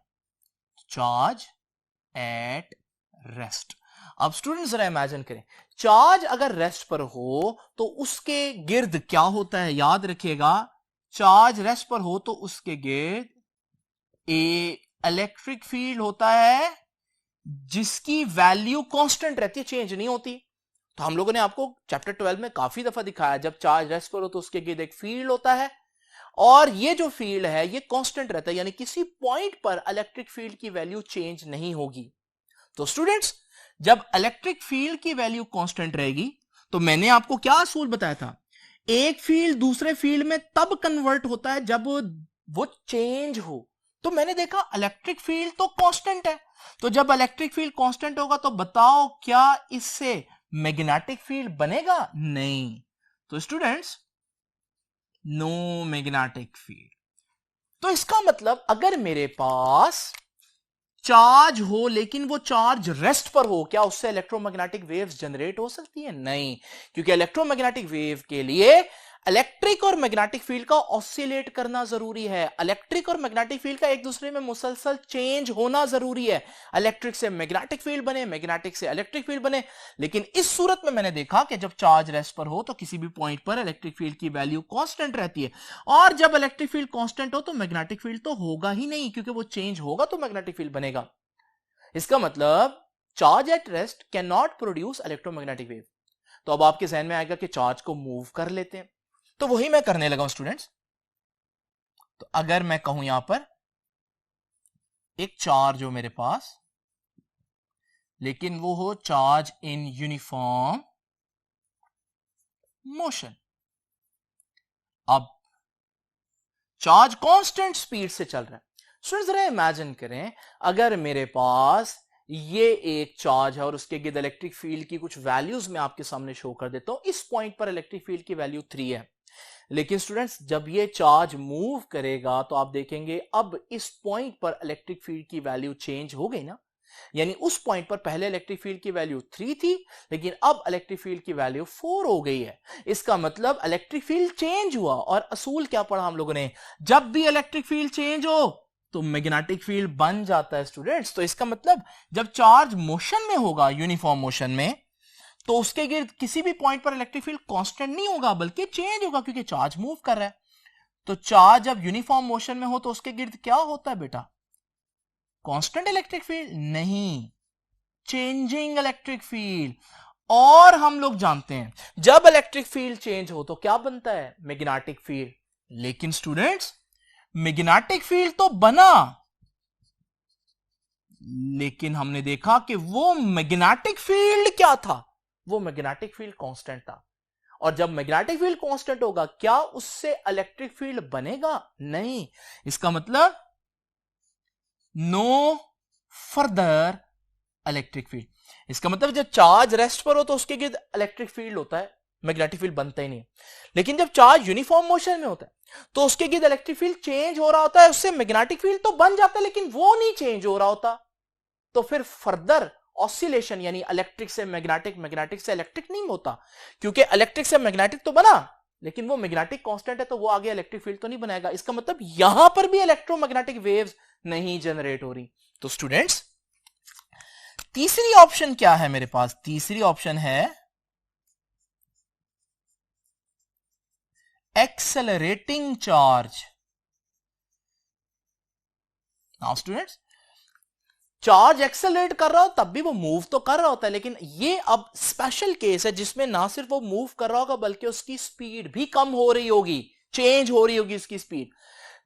Speaker 1: चार्ज एट रेस्ट। अब स्टूडेंट्स जरा इमेजिन करें, चार्ज अगर रेस्ट पर हो तो उसके गिर्द क्या होता है, याद रखिएगा, चार्ज रेस्ट पर हो तो उसके गिर्द इलेक्ट्रिक फील्ड होता है जिसकी वैल्यू कांस्टेंट रहती है, चेंज नहीं होती। तो हम लोगों ने आपको चैप्टर 12 में काफी दफा दिखाया, जब चार्ज रेस्ट पर हो तो उसके गिर्द एक फील्ड होता है और ये जो फील्ड है ये कांस्टेंट रहता है, यानी किसी पॉइंट पर इलेक्ट्रिक फील्ड की वैल्यू चेंज नहीं होगी। तो स्टूडेंट्स जब इलेक्ट्रिक फील्ड की वैल्यू कांस्टेंट रहेगी तो मैंने आपको क्या असूल बताया था, एक फील्ड दूसरे फील्ड में तब कन्वर्ट होता है जब वो चेंज हो। तो मैंने देखा इलेक्ट्रिक फील्ड तो कांस्टेंट है, तो जब इलेक्ट्रिक फील्ड कांस्टेंट होगा तो बताओ क्या इससे मैग्नेटिक फील्ड बनेगा, नहीं। तो स्टूडेंट्स नो मैग्नेटिक फील्ड। तो इसका मतलब अगर मेरे पास चार्ज हो लेकिन वो चार्ज रेस्ट पर हो, क्या उससे इलेक्ट्रोमैग्नेटिक वेव्स जनरेट हो सकती है, नहीं। क्योंकि इलेक्ट्रोमैग्नेटिक वेव के लिए इलेक्ट्रिक और मैग्नेटिक फील्ड का ऑसिलेट करना जरूरी है, इलेक्ट्रिक और मैग्नेटिक फील्ड का एक दूसरे में मुसलसल चेंज होना जरूरी है, इलेक्ट्रिक से मैग्नेटिक फील्ड बने, मैग्नेटिक से इलेक्ट्रिक फील्ड बने। लेकिन इस सूरत में मैंने देखा कि जब चार्ज रेस्ट पर हो तो किसी भी पॉइंट पर इलेक्ट्रिक फील्ड की वैल्यू कांस्टेंट रहती है, और जब इलेक्ट्रिक फील्ड कांस्टेंट हो तो मैग्नेटिक फील्ड तो होगा ही नहीं, क्योंकि वो चेंज होगा तो मैग्नेटिक फील्ड बनेगा। इसका मतलब charge at rest can not produce electromagnetic wave. तो अब आपके जहन में आएगा कि चार्ज को मूव कर लेते हैं, तो वही मैं करने लगा हूं स्टूडेंट्स। तो अगर मैं कहूं यहां पर एक चार्ज हो मेरे पास, लेकिन वो हो चार्ज इन यूनिफॉर्म मोशन, अब चार्ज कांस्टेंट स्पीड से चल रहा है। स्टूडेंट्स जरा इमेजिन करें अगर मेरे पास ये एक चार्ज है और उसके गिर्द इलेक्ट्रिक फील्ड की कुछ वैल्यूज मैं आपके सामने शो कर देता हूं। इस पॉइंट पर इलेक्ट्रिक फील्ड की वैल्यू 3 है, लेकिन स्टूडेंट्स जब ये चार्ज मूव करेगा तो आप देखेंगे अब इस पॉइंट पर इलेक्ट्रिक फील्ड की वैल्यू चेंज हो गई ना। यानी उस पॉइंट पर पहले इलेक्ट्रिक फील्ड की वैल्यू 3 थी, लेकिन अब इलेक्ट्रिक फील्ड की वैल्यू 4 हो गई है। इसका मतलब इलेक्ट्रिक फील्ड चेंज हुआ। और असूल क्या पढ़ा हम लोगों ने, जब भी इलेक्ट्रिक फील्ड चेंज हो तो मैग्नेटिक फील्ड बन जाता है स्टूडेंट्स। तो इसका मतलब जब चार्ज मोशन में होगा, यूनिफॉर्म मोशन में, तो उसके गिर्द किसी भी पॉइंट पर इलेक्ट्रिक फील्ड कांस्टेंट नहीं होगा बल्कि चेंज होगा, क्योंकि चार्ज मूव कर रहा है। तो चार्ज जब यूनिफॉर्म मोशन में हो तो उसके गिर्द क्या होता है बेटा, कांस्टेंट इलेक्ट्रिक फील्ड नहीं, चेंजिंग इलेक्ट्रिक फील्ड। और हम लोग जानते हैं जब इलेक्ट्रिक फील्ड चेंज हो तो क्या बनता है, मैग्नेटिक फील्ड। लेकिन स्टूडेंट्स मैग्नेटिक फील्ड तो बना, लेकिन हमने देखा कि वो मैग्नेटिक फील्ड क्या था, वो मैग्नेटिक फील्ड कांस्टेंट था। और जब मैग्नेटिक फील्ड कांस्टेंट होगा, क्या उससे इलेक्ट्रिक फील्ड बनेगा, नहीं। इसका मतलब नो फर्दर इलेक्ट्रिक फील्ड। इसका मतलब जब चार्ज रेस्ट पर हो तो उसके गिर्द इलेक्ट्रिक फील्ड होता है, मैग्नेटिक फील्ड बनता ही नहीं। लेकिन जब चार्ज यूनिफॉर्म मोशन में होता है तो उसके गिर्द इलेक्ट्रिक फील्ड चेंज हो रहा होता है, उससे मैग्नेटिक फील्ड तो बन जाता है लेकिन वो नहीं चेंज हो रहा होता। तो फिर फर्दर ऑसिलेशन यानी इलेक्ट्रिक से मैग्नेटिक, मैग्नेटिक से इलेक्ट्रिक नहीं होता, क्योंकि इलेक्ट्रिक से मैग्नेटिक तो बना लेकिन वो मैग्नेटिक कांस्टेंट है, तो वो आगे इलेक्ट्रिक फील्ड तो नहीं बनाएगा। इसका मतलब यहां पर भी इलेक्ट्रोमैग्नेटिक वेव्स नहीं जनरेट हो रही। तो स्टूडेंट्स तीसरी ऑप्शन क्या है मेरे पास, तीसरी ऑप्शन है accelerating charge. Now students charge accelerate कर रहा हो तब भी वो मूव तो कर रहा होता है, लेकिन ये अब स्पेशल केस है जिसमें ना सिर्फ वो मूव कर रहा होगा बल्कि उसकी स्पीड भी कम हो रही होगी, चेंज हो रही होगी उसकी स्पीड।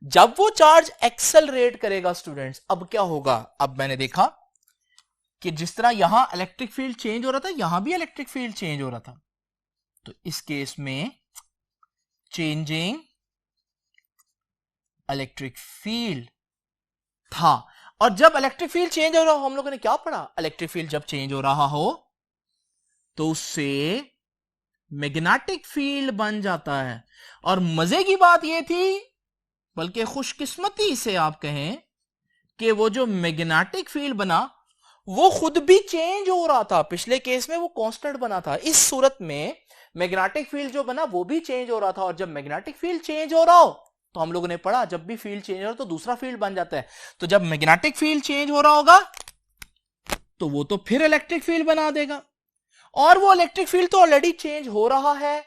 Speaker 1: जब वो चार्ज एक्सेलरेट करेगा स्टूडेंट्स, अब क्या होगा, अब मैंने देखा कि जिस तरह यहां इलेक्ट्रिक फील्ड चेंज हो रहा था, यहां भी इलेक्ट्रिक फील्ड चेंज हो रहा था। तो इस केस में चेंजिंग इलेक्ट्रिक फील्ड था। और जब इलेक्ट्रिक फील्ड चेंज हो रहा हो, हम लोगों ने क्या पढ़ा, इलेक्ट्रिक फील्ड जब चेंज हो रहा हो तो उससे मैग्नेटिक फील्ड बन जाता है। और मजे की बात यह थी, बल्कि खुशकिस्मती से आप कहें, कि वो जो मैग्नेटिक फील्ड बना वो खुद भी चेंज हो रहा था। पिछले केस में वो कांस्टेंट बना था, इस सूरत में मैग्नेटिक फील्ड जो बना वो भी चेंज हो रहा था। और जब मैग्नेटिक फील्ड चेंज हो रहा हो तो हम लोगों ने पढ़ा जब भी फील्ड चेंज हो रहा तो दूसरा फील्ड बन जाता है। तो जब मैग्नेटिक फील्ड चेंज हो रहा होगा तो वो तो फिर इलेक्ट्रिक फील्ड बना देगा, और वो इलेक्ट्रिक फील्ड तो ऑलरेडी चेंज हो रहा है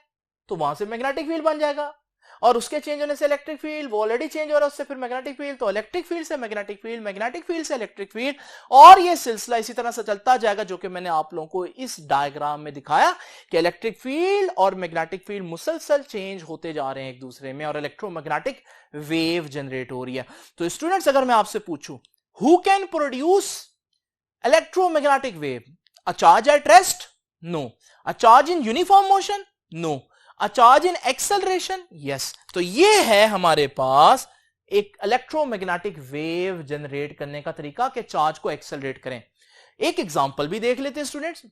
Speaker 1: तो वहां से मैग्नेटिक फील्ड बन जाएगा। और उसके चेंज होने से इलेक्ट्रिक फील्ड, वो ऑलरेडी चेंज हो रहा है, उससे फिर मैग्नेटिक फील्ड, तो इलेक्ट्रिक फील्ड से मैग्नेटिक फील्ड, मैग्नेटिक फील्ड से इलेक्ट्रिक फील्ड, और ये सिलसिला इसी तरह से चलता जाएगा, जो कि मैंने आप लोगों को इस डायग्राम में दिखाया कि इलेक्ट्रिक फील्ड और मैग्नेटिक फील्ड मुसलसल चेंज होते जा रहे हैं एक दूसरे में, और इलेक्ट्रोमैग्नेटिक वेव जनरेट हो रही है। तो स्टूडेंट्स अगर मैं आपसे पूछूं who can produce electromagnetic wave, a charge at rest, no, a charge in uniform motion, no, a charge in acceleration, yes. तो ये है हमारे पास एक इलेक्ट्रोमैग्नेटिक वेव जनरेट करने का तरीका कि चार्ज को एक्सेलरेट करें। एक एग्जांपल भी देख लेते हैं स्टूडेंट्स।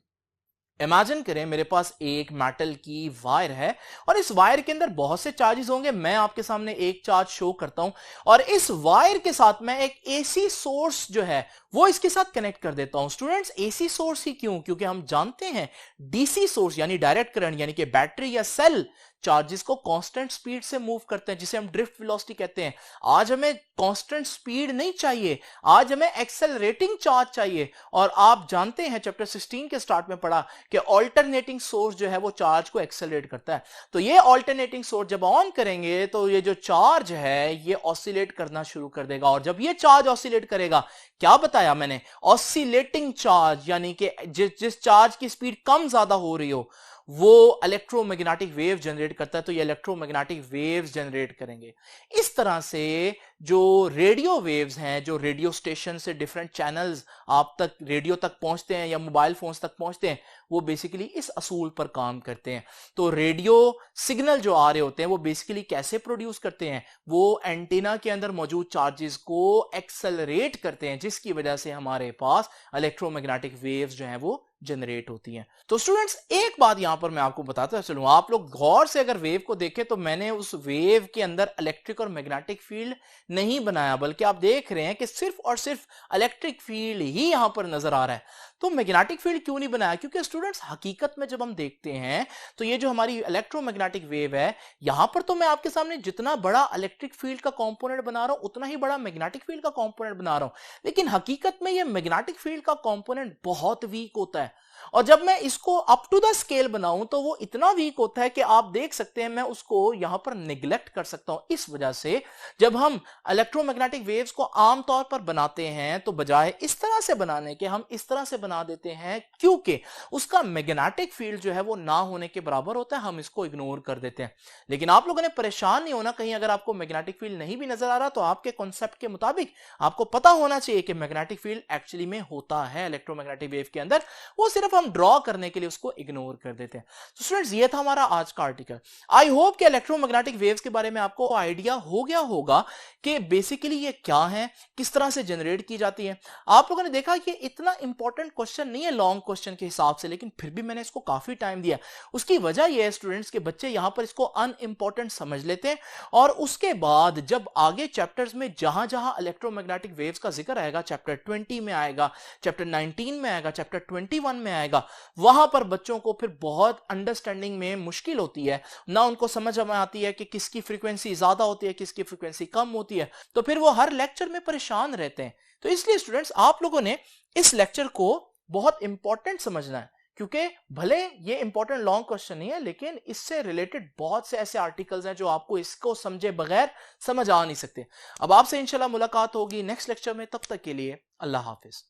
Speaker 1: इमेजिन करें मेरे पास एक मेटल की वायर है और इस वायर के अंदर बहुत से चार्जेस होंगे। मैं आपके सामने एक चार्ज शो करता हूं और इस वायर के साथ मैं एक एसी सोर्स जो है वो इसके साथ कनेक्ट कर देता हूं। स्टूडेंट्स एसी सोर्स ही क्यों? क्योंकि हम जानते हैं डीसी सोर्स यानी डायरेक्ट करंट यानी कि बैटरी या सेल चार्जेस को कांस्टेंट स्पीड से मूव करते हैं, जिसे हम ड्रिफ्ट वेलोसिटी कहते हैं। आज हमें कांस्टेंट स्पीड नहीं चाहिए, आज हमें एक्सेलरेटिंग चार्ज चाहिए। और आप जानते हैं चैप्टर 16 के स्टार्ट में पढ़ा कि ऑल्टरनेटिंग सोर्स जो है वो चार्ज को एक्सेलरेट करता है। तो ये ऑल्टरनेटिंग सोर्स जब ऑन करेंगे तो ये जो चार्ज है ये ऑसिलेट करना शुरू कर देगा, और जब ये चार्ज ऑसिलेट करेगा, क्या बताया मैंने, ऑसिलेटिंग चार्ज यानी कि जिस चार्ज की स्पीड कम ज्यादा हो रही हो वो इलेक्ट्रोमैग्नेटिक वेव जनरेट करता है, तो ये इलेक्ट्रोमैग्नेटिक वेव्स जनरेट करेंगे। इस तरह से जो रेडियो वेव्स हैं, जो रेडियो स्टेशन से डिफरेंट चैनल्स आप तक रेडियो तक पहुंचते हैं या मोबाइल फोन्स तक पहुंचते हैं, वो बेसिकली इस असूल पर काम करते हैं। तो रेडियो सिग्नल जो आ रहे होते हैं वो बेसिकली कैसे प्रोड्यूस करते हैं, वो एंटीना के अंदर मौजूद चार्जेस को एक्सेलरेट करते हैं, जिसकी वजह से हमारे पास इलेक्ट्रोमैग्नेटिक वेव्स जो हैं वो जनरेट होती हैं। तो स्टूडेंट्स एक बात यहां पर मैं आपको बताता चलूं, आप लोग गौर से अगर वेव को देखें तो मैंने उस वेव के अंदर इलेक्ट्रिक और मैग्नेटिक फील्ड नहीं बनाया, बल्कि आप देख रहे हैं कि सिर्फ और सिर्फ इलेक्ट्रिक फील्ड ही यहां पर नजर आ रहा है। तो मैग्नेटिक फील्ड क्यों नहीं बनाया? क्योंकि स्टूडेंट्स हकीकत में जब हम देखते हैं तो ये जो हमारी इलेक्ट्रोमैग्नेटिक वेव है, यहां पर तो मैं आपके सामने जितना बड़ा इलेक्ट्रिक फील्ड का कंपोनेंट बना रहा हूं उतना ही बड़ा मैग्नेटिक फील्ड का कंपोनेंट बना रहा हूं, लेकिन हकीकत में ये मैग्नेटिक फील्ड का कंपोनेंट बहुत वीक होता है। और जब मैं इसको अप टू द स्केल बनाऊं तो वो इतना वीक होता है कि आप देख सकते हैं मैं उसको यहां पर निगलेक्ट कर सकता हूं। इस वजह से जब हम इलेक्ट्रोमैग्नेटिक वेव्स को आमतौर पर बनाते हैं तो बजाय इस तरह से बनाने के हम इस तरह से बना देते हैं, क्योंकि उसका मैग्नेटिक फील्ड जो है वो ना होने के बराबर होता है, हम इसको इग्नोर कर देते हैं। लेकिन आप लोगों ने परेशान नहीं होना, कहीं अगर आपको मैग्नेटिक फील्ड नहीं भी नजर आ रहा तो आपके कॉन्सेप्ट के मुताबिक आपको पता होना चाहिए कि मैग्नेटिक फील्ड एक्चुअली में होता है इलेक्ट्रोमैग्नेटिक वेव के अंदर, वो सिर्फ हम ड्रॉ करने के लिए उसको इग्नोर कर देते हैं। तो स्टूडेंट्स ये था हमारा आज का आर्टिकल। आई होप कि इलेक्ट्रोमैग्नेटिक वेव्स के बारे में आपको आइडिया हो गया होगा कि बेसिकली ये क्या है, किस तरह से जनरेट की जाती है। आप लोगों ने देखा कि इतना इंपॉर्टेंट क्वेश्चन नहीं है लॉन्ग क्वेश्चन के हिसाब से, लेकिन फिर भी मैंने इसको काफी टाइम दिया। उसकी वजह यह है स्टूडेंट्स के बच्चे यहां पर इसको अनइंपॉर्टेंट समझ लेते हैं और उसके बाद जब आगे चैप्टर्स में जहां जहां इलेक्ट्रोमैग्नेटिक वेव्स का जिक्र आएगा, चैप्टर 20 में आएगा, चैप्टर 19 में आएगा, चैप्टर 21 में आएगा, वहां पर बच्चों को फिर बहुत अंडरस्टैंडिंग में मुश्किल होती है, ना उनको समझ में आती है कि किसकी फ्रीक्वेंसी ज्यादा होती है, किसकी फ्रीक्वेंसी कम होती है, तो फिर वो हर लेक्चर में परेशान रहते हैं। तो इसलिए स्टूडेंट्स आप लोगों ने इस लेक्चर को बहुत इंपॉर्टेंट समझना है, क्योंकि भले ये इंपॉर्टेंट लॉन्ग क्वेश्चन नहीं है, लेकिन इससे रिलेटेड बहुत से ऐसे आर्टिकल्स हैं जो आपको इसको समझे बगैर समझ आ नहीं सकते। अब आपसे इंशाल्लाह मुलाकात होगी नेक्स्ट लेक्चर में, तब तक के लिए अल्लाह हाफिज।